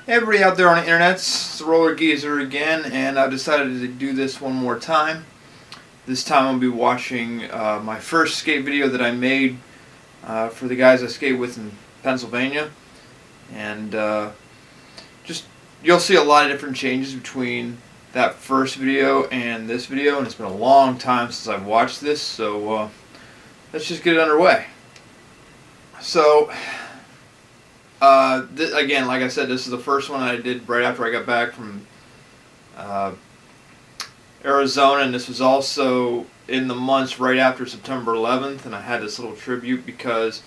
Hey everybody out there on the internet, it's the Roller Geezer again, and I've decided to do this one more time. This time I'll be watching my first skate video that I made for the guys I skate with in Pennsylvania. And just you'll see a lot of different changes between that first video and this video, and it's been a long time since I've watched this, so let's just get it underway. So, again, like I said, this is the first one I did right after I got back from Arizona, and this was also in the months right after September 11th, and I had this little tribute because,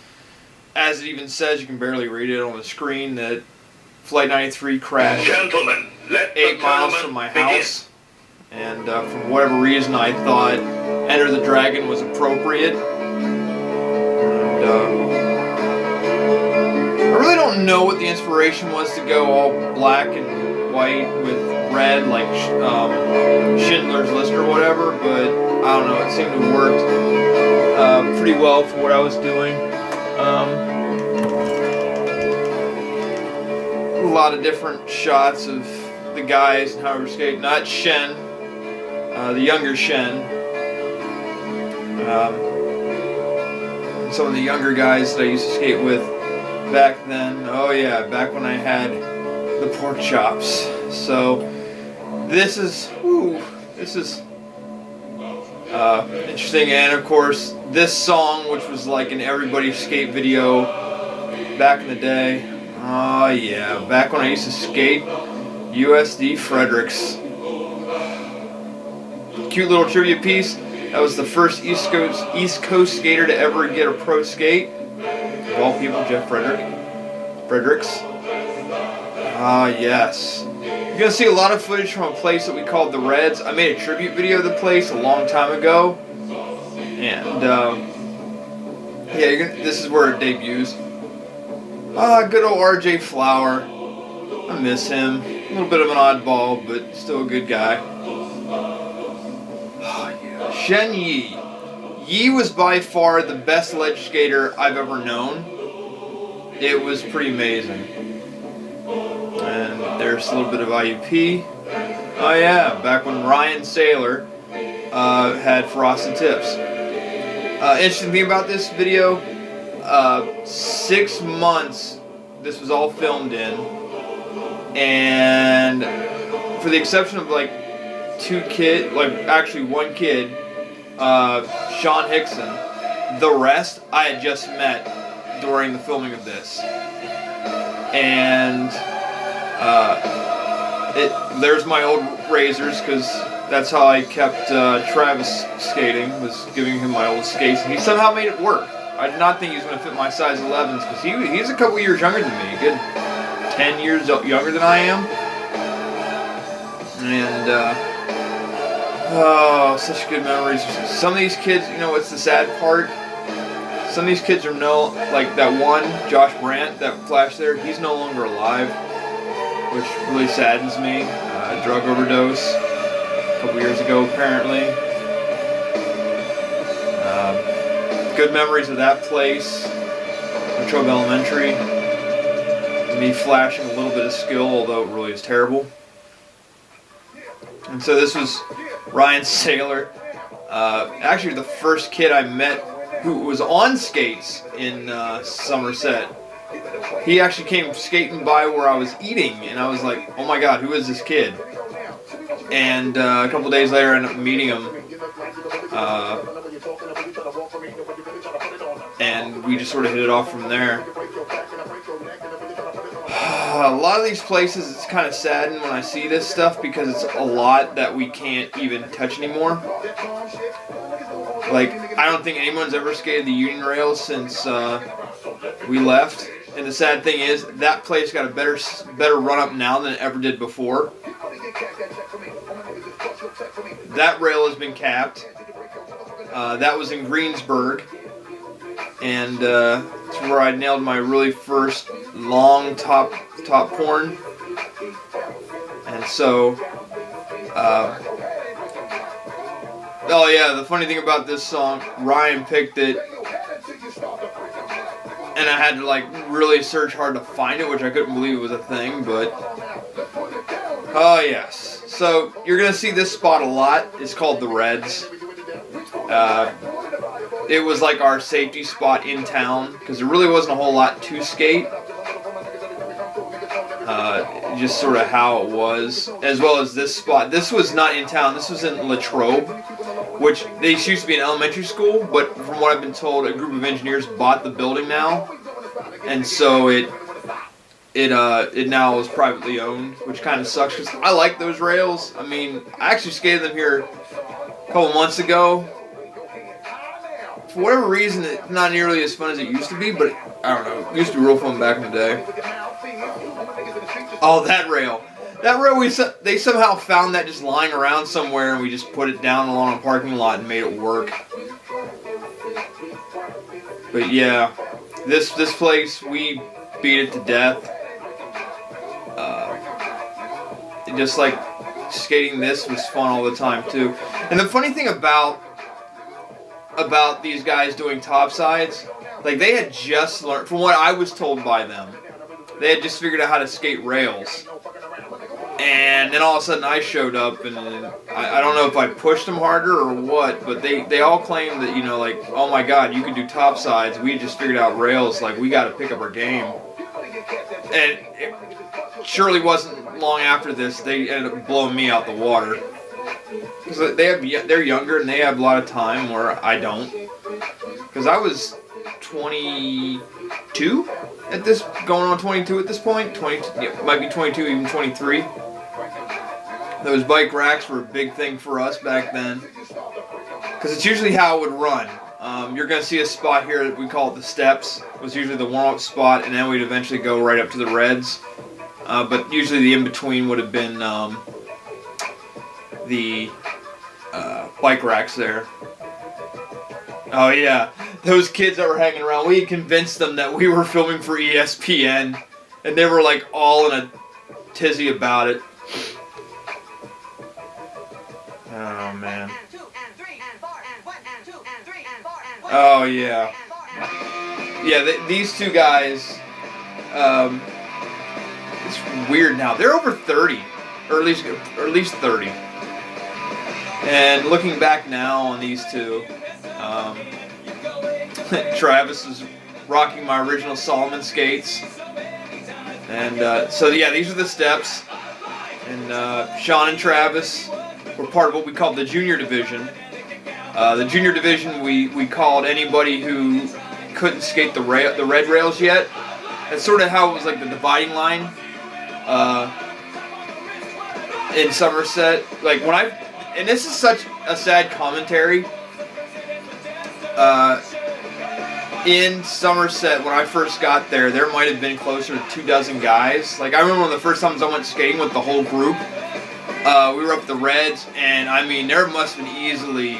as it even says, you can barely read it on the screen, that Flight 93 crashed 8 miles from my house, and for whatever reason I thought Enter the Dragon was appropriate, and I really don't know what the inspiration was to go all black and white with red like Schindler's List or whatever, but I don't know, it seemed to have worked pretty well for what I was doing. A lot of different shots of the guys and how we were skating. Not Shen, the younger Shen. Some of the younger guys that I used to skate with back then. Oh yeah, back when I had the pork chops. So this is interesting. And of course this song, which was like in everybody's skate video back in the day. Oh yeah, back when I used to skate USD Fredericks. Cute little trivia piece. That was the first East Coast skater to ever get a pro skate. Of all people, Jeff Fredericks. Ah, yes. You're going to see a lot of footage from a place that we called the Reds. I made a tribute video of the place a long time ago. And, yeah, this is where it debuts. Good old RJ Flower. I miss him. A little bit of an oddball, but still a good guy. Oh, yeah. Shen Yi. Yi was by far the best ledge skater I've ever known. It was pretty amazing. And there's a little bit of IUP. Oh yeah, back when Ryan Saylor had frosted tips. Interesting thing about this video, 6 months this was all filmed in. And for the exception of like one kid, Sean Hickson. The rest I had just met during the filming of this, and there's my old razors, because that's how I kept Travis skating, was giving him my old skates, and he somehow made it work. I did not think he was going to fit my size 11s, because he's a couple years younger than me, a good 10 years younger than I am, and oh, such good memories. Some of these kids, you know what's the sad part? Some of these kids are like that one, Josh Brandt, that flashed there, he's no longer alive, which really saddens me. Drug overdose a couple years ago, apparently. Good memories of that place, Latrobe Elementary. Me flashing a little bit of skill, although it really is terrible. And so this was Ryan Saylor, actually the first kid I met who was on skates in Somerset. He actually came skating by where I was eating, and I was like, oh my god, who is this kid? And a couple days later I ended up meeting him, and we just sort of hit it off from there. A lot of these places, it's kind of saddened when I see this stuff, because it's a lot that we can't even touch anymore. Like, I don't think anyone's ever skated the Union Rail since we left. And the sad thing is, that place got a better run up now than it ever did before. That rail has been capped. That was in Greensburg. And it's where I nailed my really first long top horn. And so, oh yeah, the funny thing about this song, Ryan picked it and I had to like really search hard to find it, which I couldn't believe it was a thing, but oh yes. So you're gonna see this spot a lot. It's called the Reds. It was like our safety spot in town because there really wasn't a whole lot to skate. Just sort of how it was, as well as this spot. This was not in town. This was in Latrobe, which they used to be an elementary school, but from what I've been told, a group of engineers bought the building now, and so it now is privately owned, which kind of sucks because I like those rails. I mean, I actually skated them here a couple months ago. For whatever reason, it's not nearly as fun as it used to be, but I don't know. It used to be real fun back in the day. Oh, that rail. That rail, they somehow found that just lying around somewhere, and we just put it down along a parking lot and made it work. But yeah, this place, we beat it to death. Just like skating this was fun all the time too. And the funny thing about these guys doing topsides, like they had just learned, from what I was told by them, they had just figured out how to skate rails. And then all of a sudden I showed up, and I don't know if I pushed them harder or what, but they all claimed that, you know, like, oh my god, you can do topsides, we just figured out rails, like we got to pick up our game. And it surely wasn't long after this they ended up blowing me out the water. Because they're younger and they have a lot of time where I don't. Because I was 22 at this, going on 22 at this point. 22, yeah, might be 22, even 23. Those bike racks were a big thing for us back then. Because it's usually how it would run. You're going to see a spot here that we call it the steps. It was usually the warm-up spot, and then we'd eventually go right up to the Reds. But usually the in-between would have been the bike racks there. Oh yeah, those kids that were hanging around, we convinced them that we were filming for ESPN, and they were like all in a tizzy about it. Oh man. Oh yeah. Yeah, these two guys, it's weird now. They're over 30, or at least 30. And looking back now on these two, Travis is rocking my original Solomon skates. And so yeah, these are the steps. And Sean and Travis were part of what we called the junior division. The junior division, we called anybody who couldn't skate the red rails yet. That's sort of how it was, like the dividing line in Somerset. Like when and this is such a sad commentary. In Somerset, when I first got there, there might have been closer to 24 guys. Like I remember one of the first times I went skating with the whole group. We were up the Reds, and I mean there must have been easily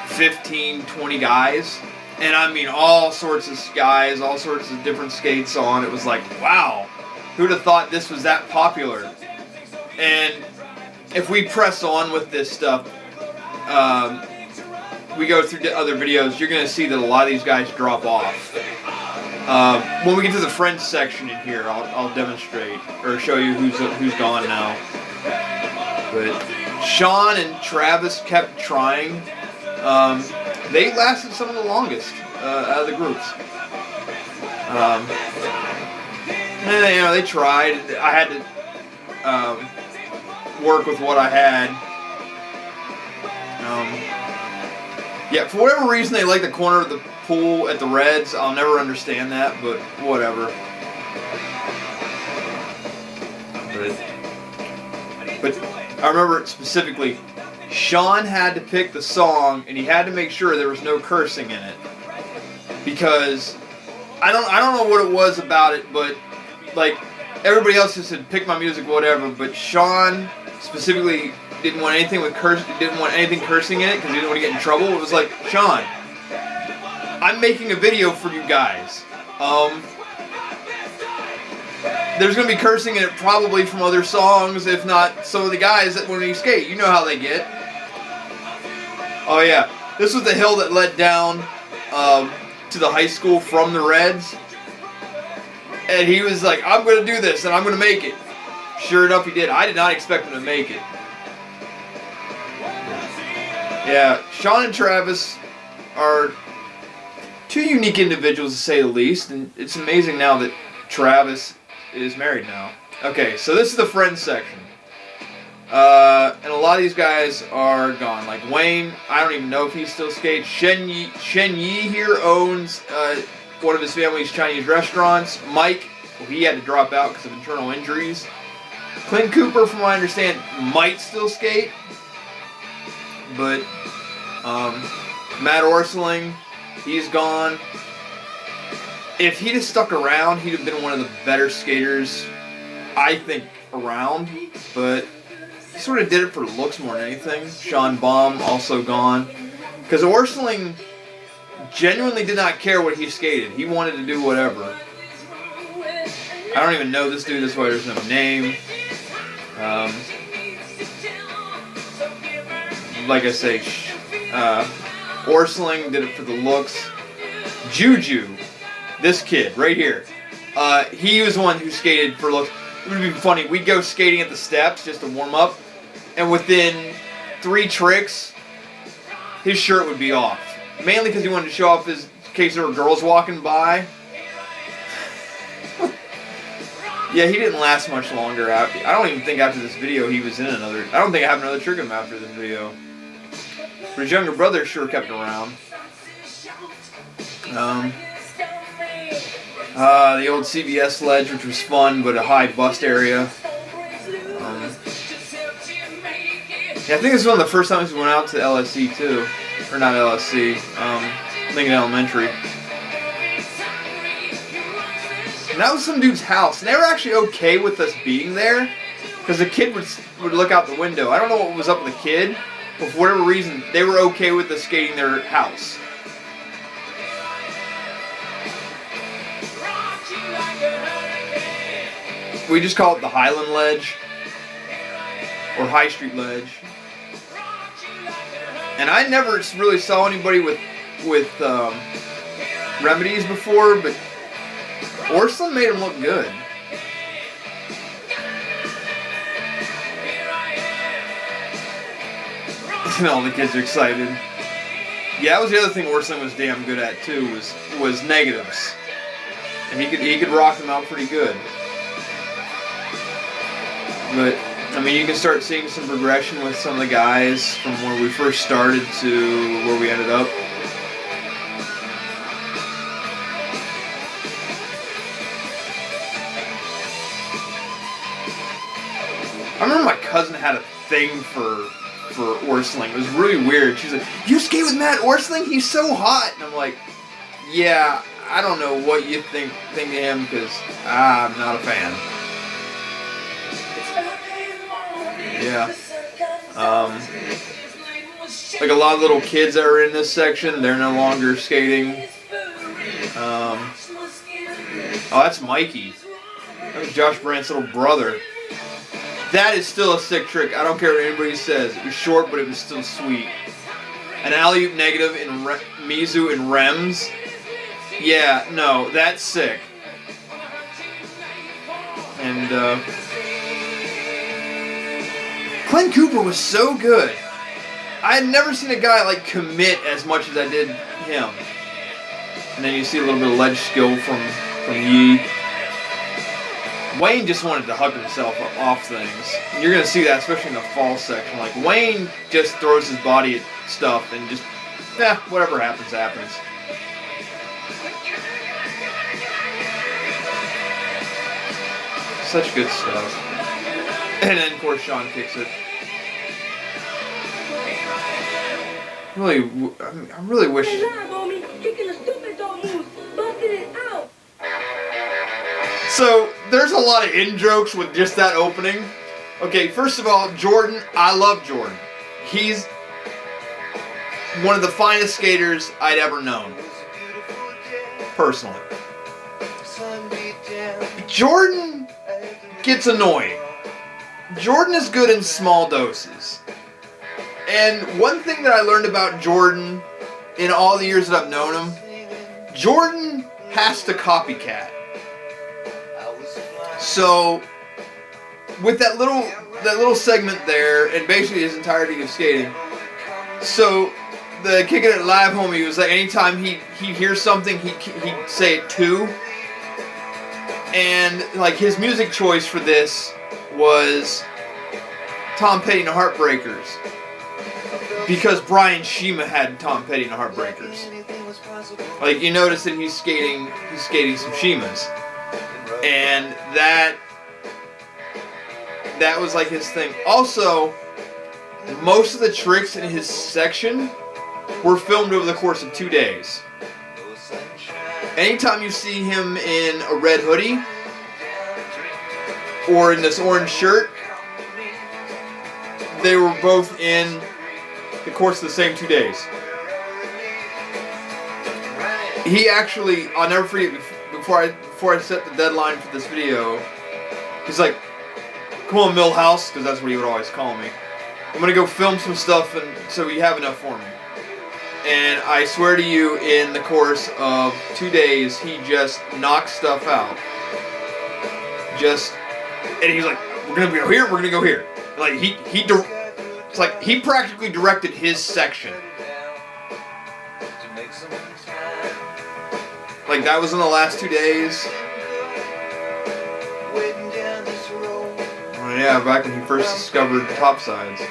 15, 20 guys. And I mean all sorts of guys, all sorts of different skates on. It was like, wow, who'd have thought this was that popular? And if we press on with this stuff, we go through the other videos, you're going to see that a lot of these guys drop off. When we get to the friends section in here, I'll demonstrate or show you who's gone now. But Sean and Travis kept trying. They lasted some of the longest out of the groups. And, you know, they tried. I had to work with what I had. Yeah, for whatever reason they like the corner of the pool at the Reds. I'll never understand that, but whatever. But I remember it specifically. Sean had to pick the song, and he had to make sure there was no cursing in it, because I don't know what it was about it, but like everybody else just said pick my music, whatever. But Sean specifically didn't want anything with anything cursing in it because he didn't want to get in trouble. It was like, Sean, I'm making a video for you guys. There's going to be cursing in it probably from other songs, if not some of the guys that when you skate, you know how they get. Oh yeah, this was the hill that led down to the high school from the Reds. And he was like, I'm going to do this and I'm going to make it. Sure enough, he did. I did not expect him to make it. Yeah, Sean and Travis are two unique individuals, to say the least. And it's amazing now that Travis is married now. Okay, so this is the friends section. And a lot of these guys are gone. Like Wayne, I don't even know if he still skates. Shen Yi here owns one of his family's Chinese restaurants. Mike, well, he had to drop out because of internal injuries. Clint Cooper, from what I understand, might still skate. But Matt Orseling, he's gone. If he'd have stuck around, he'd have been one of the better skaters, I think, around. But he sort of did it for looks more than anything. Sean Baum, also gone. Because Orseling genuinely did not care what he skated. He wanted to do whatever. I don't even know this dude. That's why there's no name. Like I say, Orseling did it for the looks. Juju, this kid right here, he was the one who skated for looks. It would be funny. We'd go skating at the steps just to warm up, and within 3 tricks, his shirt would be off. Mainly because he wanted to show off his, in case there were girls walking by. Yeah, he didn't last much longer. I don't even think after this video he was in another. I don't think I have another trick of him after this video. But his younger brother sure kept around. The old CBS ledge, which was fun, but a high bust area. Yeah, I think this is one of the first times we went out to LSC too. Or not LSC, Lincoln Elementary. And that was some dude's house. And they were actually okay with us being there, because the kid would look out the window. I don't know what was up with the kid, but for whatever reason, they were okay with us skating their house. We just call it the Highland Ledge, or High Street Ledge. And I never really saw anybody with remedies before, but Orson made him look good. And all the kids are excited. Yeah, that was the other thing Orson was damn good at too, was negatives. And he could rock them out pretty good. But I mean, you can start seeing some progression with some of the guys from where we first started to where we ended up. I remember my cousin had a thing for Orseling. It was really weird. She's like, "You skate with Matt Orseling? He's so hot." And I'm like, "Yeah, I don't know what you think of him, because I'm not a fan." Yeah. Like a lot of little kids that are in this section, they're no longer skating. Oh, that's Mikey. That was Josh Brandt's little brother. That is still a sick trick. I don't care what anybody says. It was short, but it was still sweet. An alley-oop negative in Mizu and Rems. Yeah, no, that's sick. And Clint Cooper was so good. I had never seen a guy like commit as much as I did him. And then you see a little bit of ledge skill from Yi. Wayne just wanted to hug himself off things. And you're going to see that, especially in the fall section. Like, Wayne just throws his body at stuff and just, whatever happens, happens. Such good stuff. And then, of course, Sean kicks it. I really wish... So, there's a lot of in-jokes with just that opening. Okay, first of all, Jordan, I love Jordan. He's one of the finest skaters I'd ever known. Personally. Jordan gets annoying. Jordan is good in small doses. And one thing that I learned about Jordan in all the years that I've known him, Jordan has to copycat. So with that little segment there, and basically his entirety of skating. So the Kicking It Live homie was like, anytime he'd hear something, he'd say it too. And like his music choice for this was Tom Petty and the Heartbreakers, because Brian Shima had Tom Petty and the Heartbreakers. Like, you notice that he's skating some Shimas, and that was like his thing. Also, most of the tricks in his section were filmed over the course of 2 days. Anytime you see him in a red hoodie or in this orange shirt, they were both in the course of the same 2 days. He actually, I'll never forget, before I set the deadline for this video, he's like, "Come on, Millhouse," because that's what he would always call me. "I'm gonna go film some stuff, and so you have enough for me." And I swear to you, in the course of 2 days, he just knocked stuff out. And he's like, "We're gonna go here. We're gonna go here." Like it's like he practically directed his section. Like, that was in the last 2 days. Oh yeah, back when he first discovered topsides.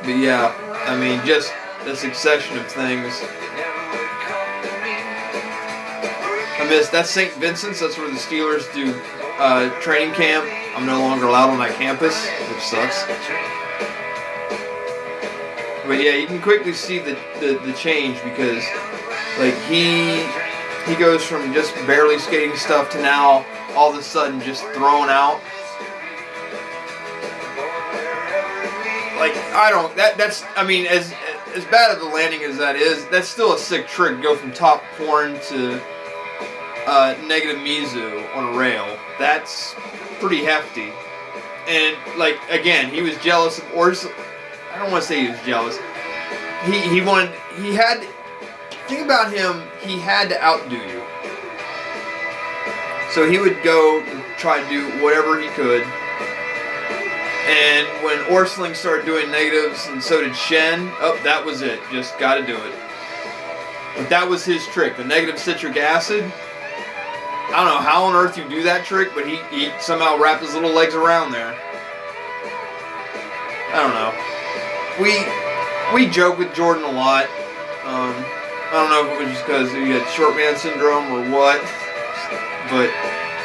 But yeah, I mean, just the succession of things. I miss, that's St. Vincent's, that's where the Steelers do training camp. I'm no longer allowed on that campus, which sucks. But yeah, you can quickly see the change, because like he goes from just barely skating stuff to now all of a sudden just thrown out. Like, that's I mean, as bad of a landing as that is, that's still a sick trick. Go from top horn to negative Mizu on a rail. That's pretty hefty. And like, again, he was jealous of I don't want to say he was jealous. He had, think about him, he had to outdo you. So he would go and try to do whatever he could. And when Orsling started doing negatives, and so did Shen, that was it. Just got to do it. But that was his trick, the negative citric acid. I don't know how on earth you do that trick, but he somehow wrapped his little legs around there. I don't know. We joke with Jordan a lot. I don't know if it was just because he had short man syndrome or what. But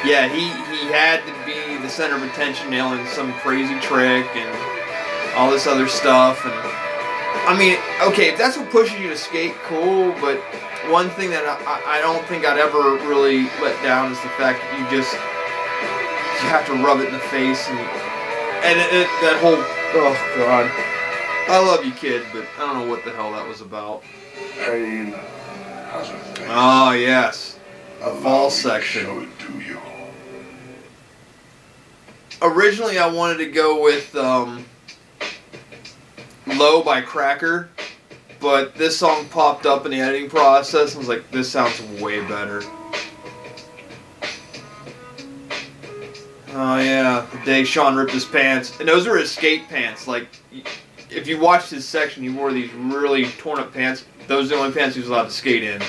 yeah, he had to be the center of attention, nailing some crazy trick and all this other stuff. And I mean, okay, if that's what pushes you to skate, cool. But one thing that I don't think I'd ever really let down is the fact that you have to rub it in the face and that whole, oh god. I love you, kid, but I don't know what the hell that was about. Pain has a face. Oh yes, a fall section. Show it to you. Originally, I wanted to go with "Low" by Cracker, but this song popped up in the editing process, and I was like, "This sounds way better." Oh yeah, the day Sean ripped his pants, and those were his skate pants. Like, if you watched his section, he wore these really torn up pants. Those are the only pants he was allowed to skate in.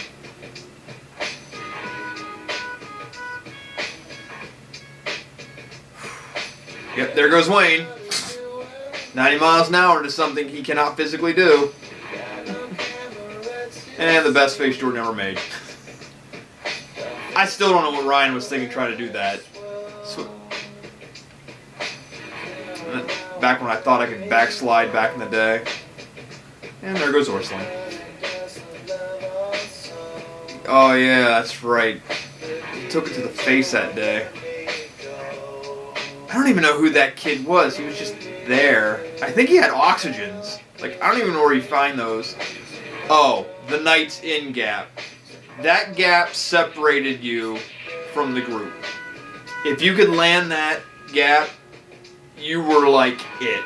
Yep, there goes Wayne. 90 miles an hour into something he cannot physically do. And the best face Jordan ever made. I still don't know what Ryan was thinking trying to do that. Back when I thought I could backslide back in the day. And there goes Orsling. Oh yeah, that's right. He took it to the face that day. I don't even know who that kid was. He was just there. I think he had oxygens. Like, I don't even know where you find those. Oh, the Knights In gap. That gap separated you from the group. If you could land that gap, you were like it.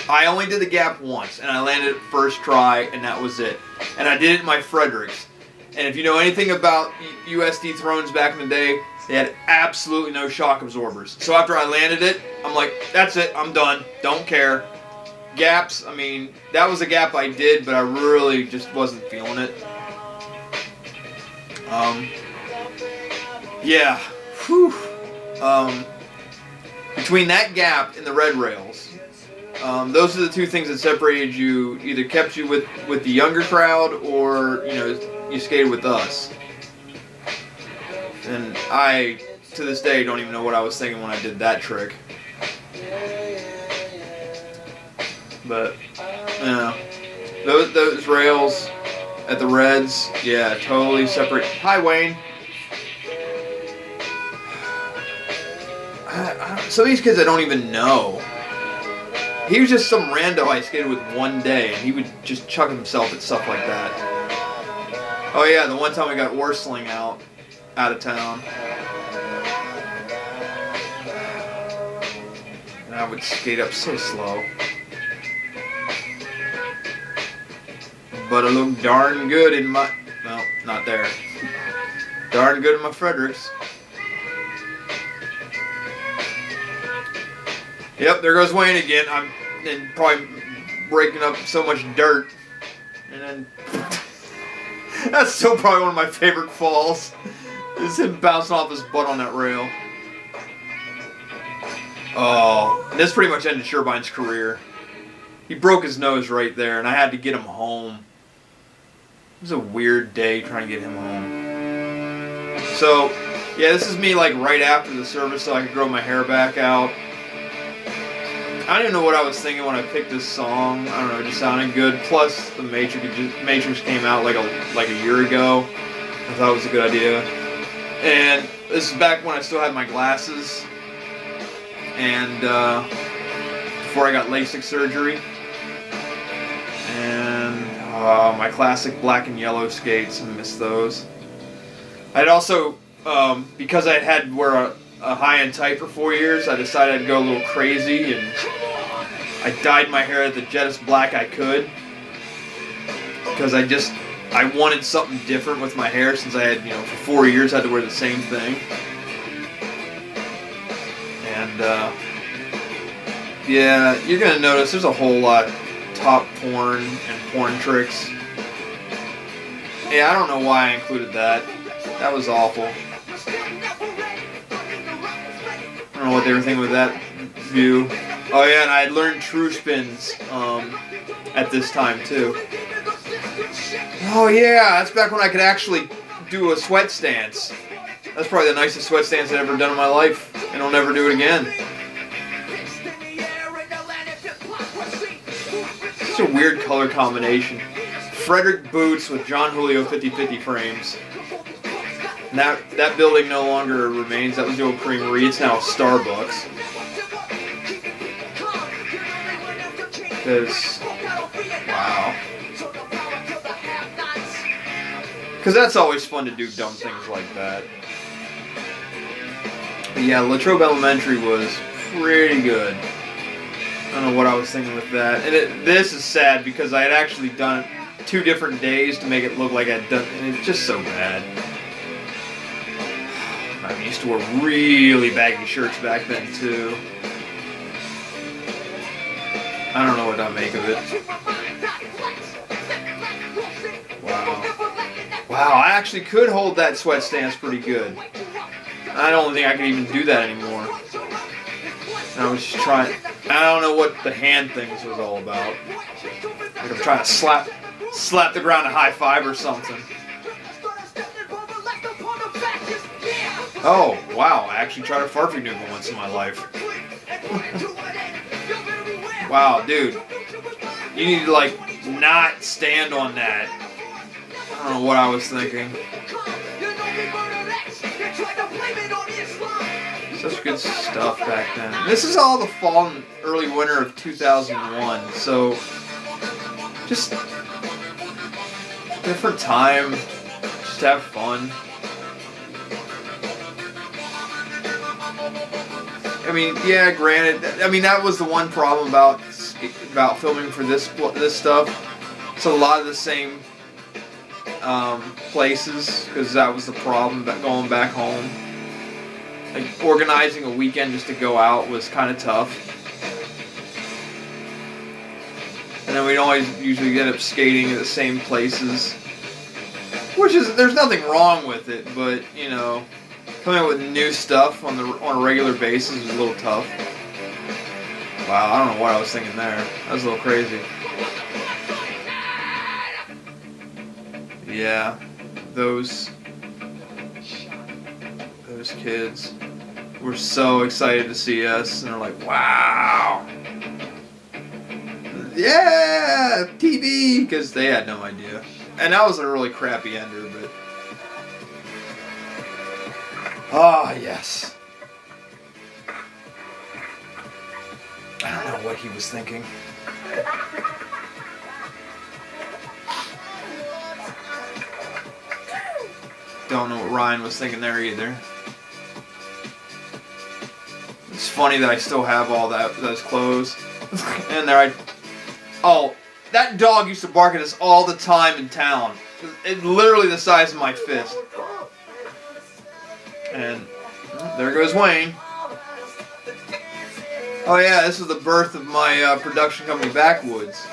I only did the gap once, and I landed it first try, and that was it. And I did it in my Fredericks. And if you know anything about USD Thrones back in the day, they had absolutely no shock absorbers. So after I landed it, I'm like, that's it, I'm done, don't care. Gaps, I mean, that was a gap I did, but I really just wasn't feeling it. Yeah, whew. Between that gap and the red rails, those are the two things that separated you, either kept you with the younger crowd, or, you know, you skated with us. And I, to this day, don't even know what I was thinking when I did that trick. But, you know, those rails at the Reds, yeah, totally separate. Hi, Wayne. Some of these kids I don't even know. He was just some rando I skated with one day, and he would just chuck himself at stuff like that. Oh yeah, the one time we got Worsling out of town. And I would skate up so slow. But I look darn good in my, well, not there. Darn good in my Fredericks. Yep, there goes Wayne again. I'm and probably breaking up so much dirt. And then that's still probably one of my favorite falls. Is him bouncing off his butt on that rail. Oh, and this pretty much ended Sherbine's career. He broke his nose right there, and I had to get him home. It was a weird day trying to get him home. So, yeah, this is me like right after the service so I could grow my hair back out. I don't even know what I was thinking when I picked this song. I don't know, it just sounded good. Plus, the Matrix came out like a year ago. I thought it was a good idea. And this is back when I still had my glasses. And before I got LASIK surgery. And my classic black and yellow skates, I miss those. I'd also, because I had wear a high-end tight for 4 years, I decided I'd go a little crazy, and I dyed my hair the jettest black I could, because I wanted something different with my hair, since I had, you know, for 4 years I had to wear the same thing. And yeah, you're gonna notice there's a whole lot of top porn and porn tricks. Yeah, I don't know why I included that. That was awful. I don't know what they were thinking with that view. Oh yeah, and I had learned true spins at this time too. Oh yeah, that's back when I could actually do a sweat stance. That's probably the nicest sweat stance I've ever done in my life, and I'll never do it again. It's a weird color combination. Frederick boots with John Julio 50/50 frames. And that building no longer remains. That was the old creamery. It's now a Starbucks. Because, wow. Because that's always fun to do dumb things like that. But yeah, Latrobe Elementary was pretty good. I don't know what I was thinking with that. And this is sad because I had actually done it 2 different days to make it look like I'd done it, and it's just so bad. I used to wear really baggy shirts back then too. I don't know what I make of it. Wow. Wow, I actually could hold that sweat stance pretty good. I don't think I can even do that anymore. And I was just trying. I don't know what the hand things was all about. Like I'm trying to slap the ground a high five or something. Oh, wow, I actually tried a farfig noodle once in my life. Wow, dude. You need to, like, not stand on that. I don't know what I was thinking. Such good stuff back then. This is all the fall and early winter of 2001, so just different time, just have fun. I mean, yeah, granted, I mean, that was the one problem about about filming for this stuff. It's a lot of the same places, because that was the problem about going back home. Like, organizing a weekend just to go out was kind of tough. And then we'd always usually end up skating at the same places. Which is, there's nothing wrong with it, but, you know, coming up with new stuff on a regular basis is a little tough. Wow, I don't know what I was thinking there. That was a little crazy. Yeah, those kids were so excited to see us, and they're like, wow, yeah, TV, because they had no idea. And that was a really crappy ender, but ah, yes. I don't know what he was thinking. Don't know what Ryan was thinking there either. It's funny that I still have all those clothes. And there oh, that dog used to bark at us all the time in town. It's literally the size of my fist. And there goes Wayne. Oh yeah, this was the birth of my production company, Backwoods.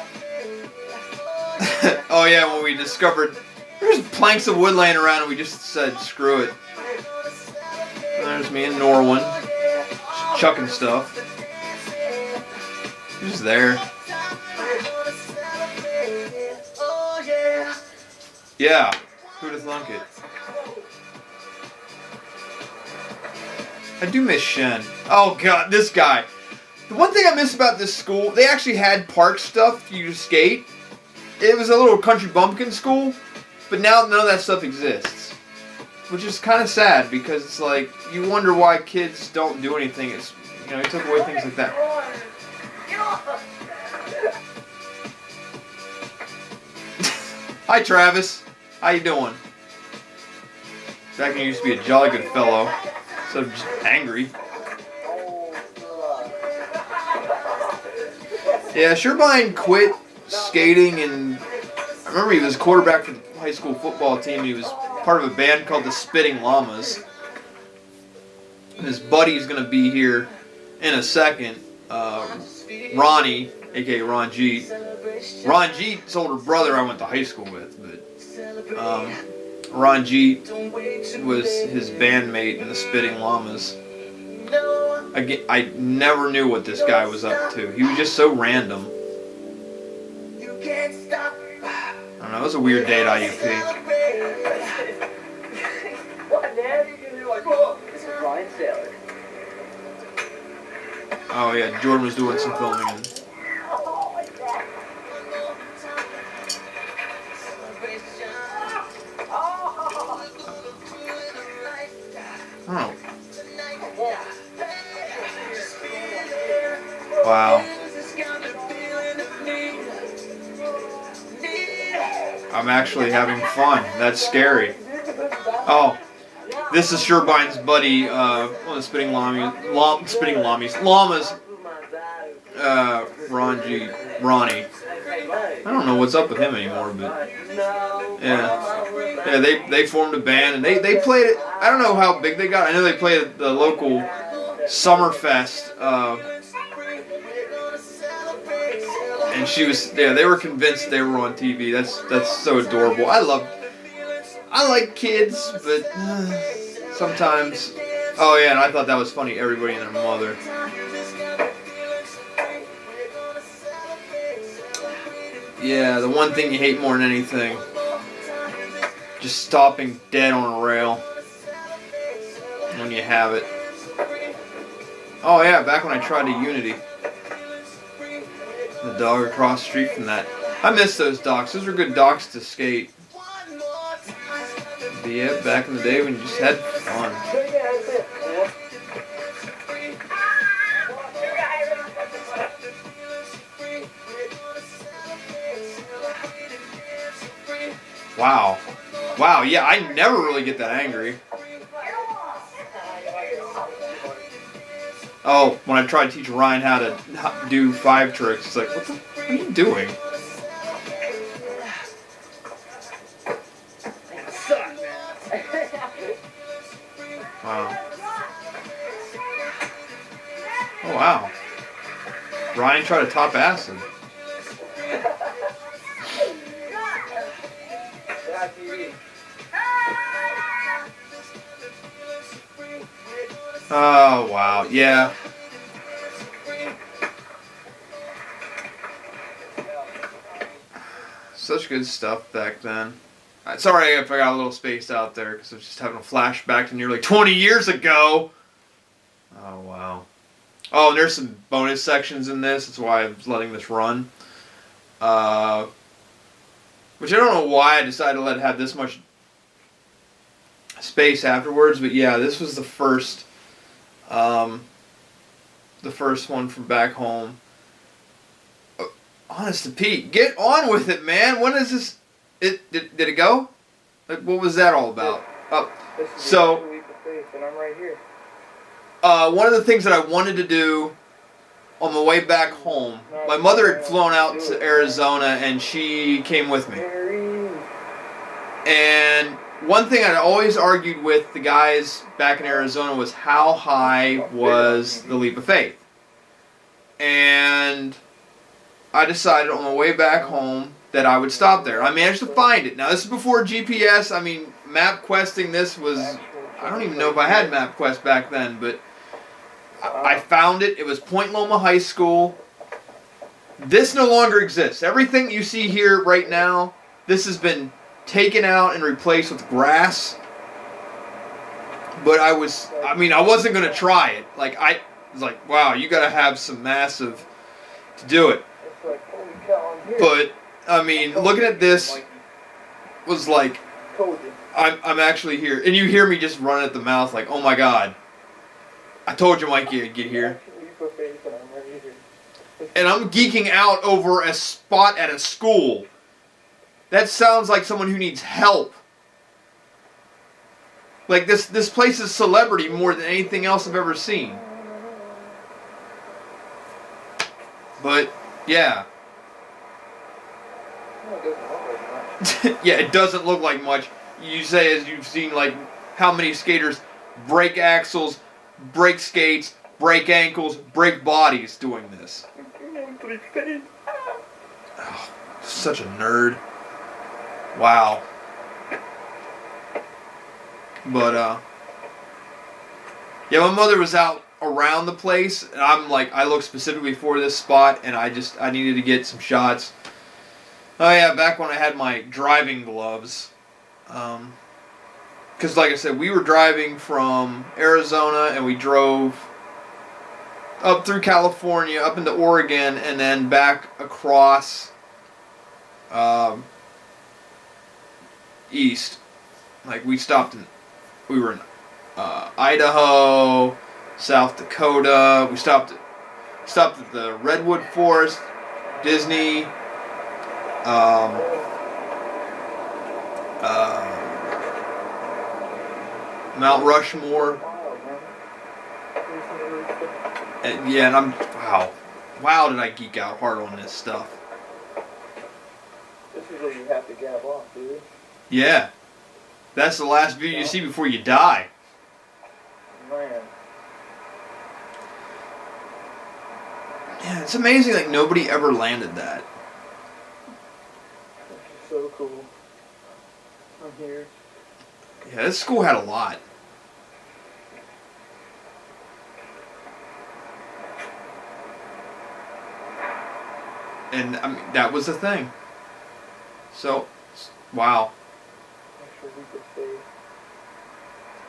Oh yeah, when we discovered there's planks of wood laying around and we just said, screw it. And there's me in Norwin, just chucking stuff. Just there. Yeah, who'd have thunk it? I do miss Shen. Oh god, this guy. The one thing I miss about this school, they actually had park stuff for you to skate. It was a little country bumpkin school, but now none of that stuff exists. Which is kind of sad, because it's like, you wonder why kids don't do anything. It's, you know, it took away things like that. Hi Travis, how you doing? Back when you used to be a jolly good fellow, instead of just angry. Yeah, Sherbein quit skating, and I remember he was quarterback for the high school football team. He was part of a band called the Spitting Llamas. And his buddy's going to be here in a second. Ronnie, aka Ron Jeet. Ron Jeet's older brother I went to high school with, but Ron Jeet was his bandmate in the Spitting Llamas. Again, I never knew what this guy was up to. He was just so random. I don't know, it was a weird day at IUP. Oh yeah, Jordan was doing some filming. Oh. Wow. I'm actually having fun. That's scary. Oh, this is Sherbein's buddy, one of the Spitting Llamas, Ronnie. I don't know what's up with him anymore, but yeah, they formed a band, and they played it. I don't know how big they got. I know they played at the local Summerfest. And she was, yeah, they were convinced they were on TV. That's so adorable. I like kids, but sometimes. Oh yeah, and I thought that was funny. Everybody and their mother. Yeah, the one thing you hate more than anything. Just stopping dead on a rail. When you have it. Oh yeah, back when I tried to Unity. The dog across the street from that. I miss those docks. Those were good docks to skate. But yeah, back in the day when you just had fun. Wow. Wow, yeah, I never really get that angry. Oh, when I tried to teach Ryan how to do 5 tricks, it's like, what the? What are you doing? Wow. Oh, wow. Ryan tried to top acid. Oh, wow. Yeah. Such good stuff back then. Sorry if I got a little spaced out there because I was just having a flashback to nearly 20 years ago. Oh, wow. Oh, and there's some bonus sections in this. That's why I was letting this run. Which I don't know why I decided to let it have this much space afterwards. But yeah, this was the first one from back home. Honest to Pete, get on with it, man. When is this? Did it go? Like, what was that all about? So one of the things that I wanted to do on the way back home, my mother had flown out to Arizona and she came with me. And one thing I'd always argued with the guys back in Arizona was how high was the leap of faith. And I decided on the way back home that I would stop there. I managed to find it. Now, this is before GPS. I mean, map questing this was... I don't even know if I had MapQuest back then, but I found it. It was Point Loma High School. This no longer exists. Everything you see here right now, this has been taken out and replaced with grass. But I wasn't going to try it. Like, I was like, wow, you got to have some massive to do it. But, I mean, looking at this was like, I'm actually here. And you hear me just run at the mouth like, oh my God. I told you Mikey would get here. And I'm geeking out over a spot at a school. That sounds like someone who needs help. Like, this place is celebrity more than anything else I've ever seen. But, yeah. Yeah, it doesn't look like much. You say as you've seen, like, how many skaters break axles, break skates, break ankles, break bodies doing this. Oh, such a nerd. Wow. But, yeah, my mother was out around the place, and I'm like, I looked specifically for this spot, and I needed to get some shots. Oh yeah, back when I had my driving gloves. Because like I said, we were driving from Arizona, and we drove up through California, up into Oregon, and then back across east. Like, we were in Idaho, South Dakota. We stopped at the Redwood Forest, Disney, Mount Rushmore. And yeah, and wow, did I geek out hard on this stuff. This is where you have to gab off, dude. Yeah. That's the last view you see before you die. Man. Yeah, it's amazing, like, nobody ever landed that. This is so cool. I'm here. Yeah, this school had a lot. And, I mean, that was the thing. So, wow.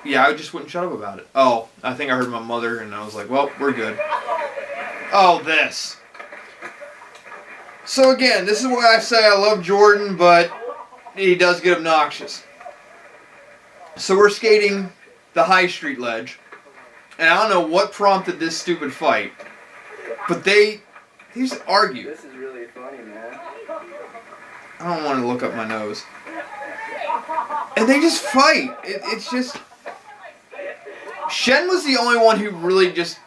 Yeah, I just wouldn't shut up about it. Oh, I think I heard my mother, and I was like, well, we're good. Oh, this. So again, this is why I say I love Jordan, but he does get obnoxious. So we're skating the High Street ledge, and I don't know what prompted this stupid fight, but they just argue. This is really funny, man. I don't want to look up my nose. And they just fight. It's just... Shen was the only one who really just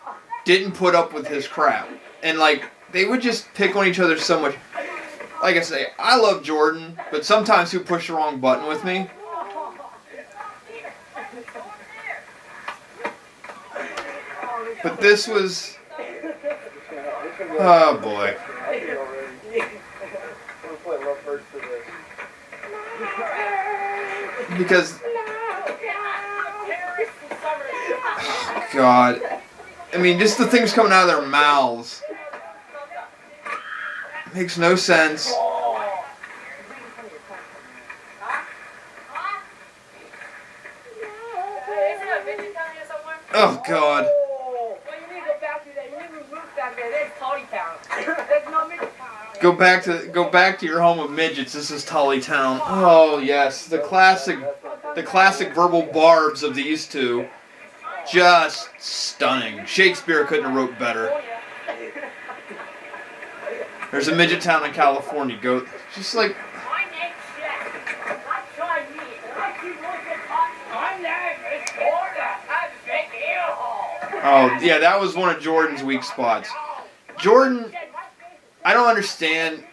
didn't put up with his crap. And, like, they would just pick on each other so much. like I say, I love Jordan, but sometimes he'll push the wrong button with me. But this was, oh boy. Because, God, I mean, just the things coming out of their mouths makes no sense. Oh God. Go back to your home of midgets. This is Town. Oh yes, the classic verbal barbs of these two. Just stunning. Shakespeare couldn't have wrote better. There's a midget town in California. Go, just like. Oh yeah, that was one of Jordan's weak spots. Jordan, I don't understand.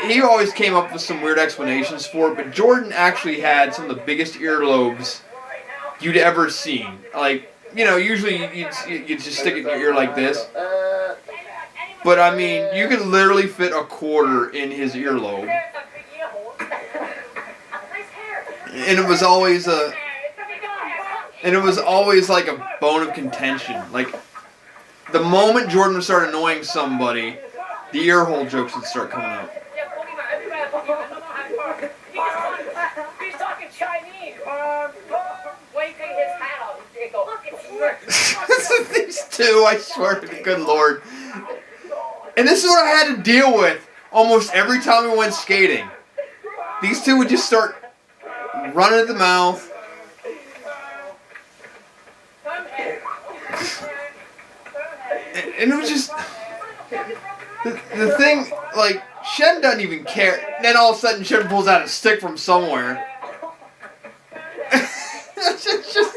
He always came up with some weird explanations for it, but Jordan actually had some of the biggest earlobes you'd ever seen. Like, you know, usually you'd just stick it in your ear like this. But I mean, you could literally fit a quarter in his earlobe. And it was always like a bone of contention. Like, the moment Jordan would start annoying somebody, the ear hole jokes would start coming out. He's talking Chinese. Waving his hat off. These two, I swear to the good Lord. And this is what I had to deal with almost every time we went skating. These two would just start running at the mouth. And it was just the thing, like, Shen doesn't even care. Then all of a sudden Shen pulls out a stick from somewhere. It's just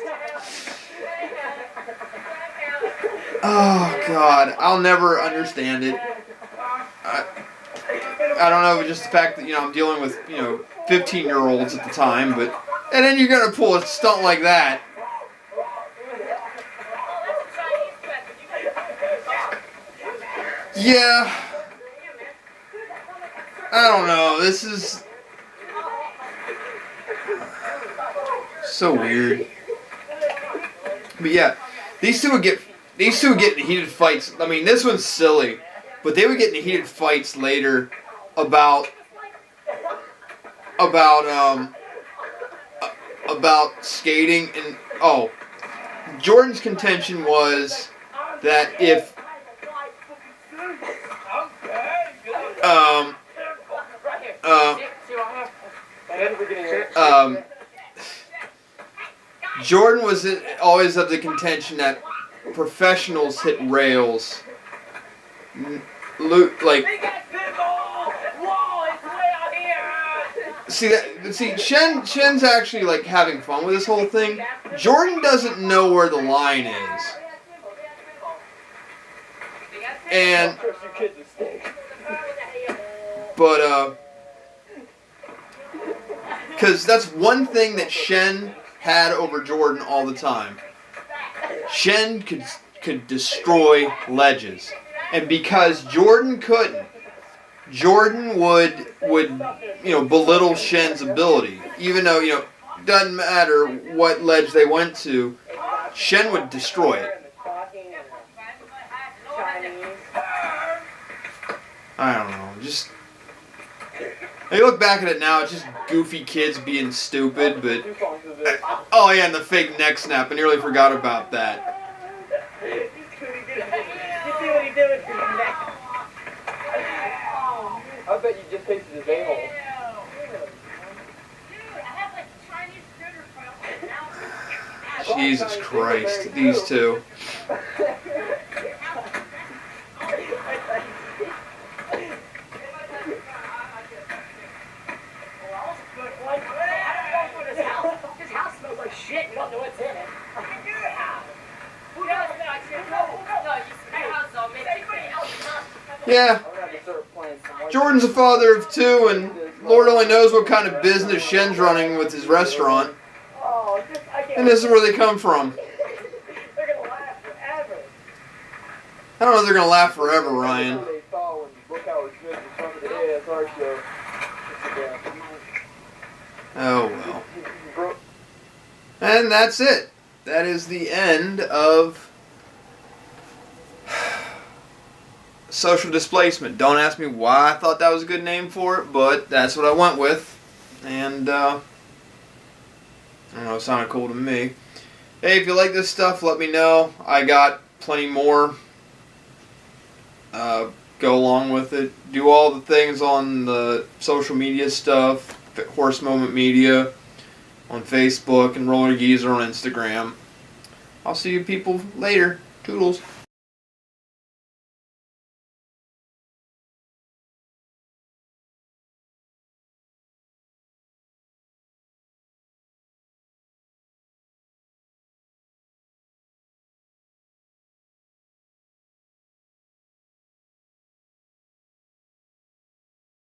oh God, I'll never understand it. I don't know, just the fact that, you know, I'm dealing with, you know, 15-year-olds at the time, but and then you're gonna pull a stunt like that. Yeah, I don't know. This is so weird. But yeah, these two would get in heated fights. I mean, this one's silly, but they would get in heated fights later about skating. And Jordan's contention was that if Jordan was always of the contention that professionals hit rails, like. See, Shen's actually like having fun with this whole thing. Jordan doesn't know where the line is, and but because that's one thing that Shen had over Jordan all the time. Shen could destroy ledges, and because Jordan couldn't, Jordan would belittle Shen's ability, even though, you know, doesn't matter what ledge they went to, Shen would destroy it. I don't know, just. I look back at it now, it's just goofy kids being stupid, but. Oh, yeah, and the fake neck snap. I nearly forgot about that. I bet you just tasted his a-hole. Jesus Christ, these two. His house smells like shit. You don't know what's in it. Yeah. I'm gonna have to start playing some Jordan's a father of two, and Lord only knows what kind of business Shen's running with his restaurant. Oh, just, I can't. And this is where they come from. They're gonna laugh forever. I don't know if they're going to laugh forever, Ryan. They saw when Look How It Good was from the ASR show. Oh, well. And that's it. That is the end of Social Displacement. Don't ask me why I thought that was a good name for it, but that's what I went with. And, I don't know, it sounded cool to me. Hey, if you like this stuff, let me know. I got plenty more. Go along with it. Do all the things on the social media stuff. Horse Moment Media on Facebook and Roller Geezer on Instagram. I'll see you people later. Toodles.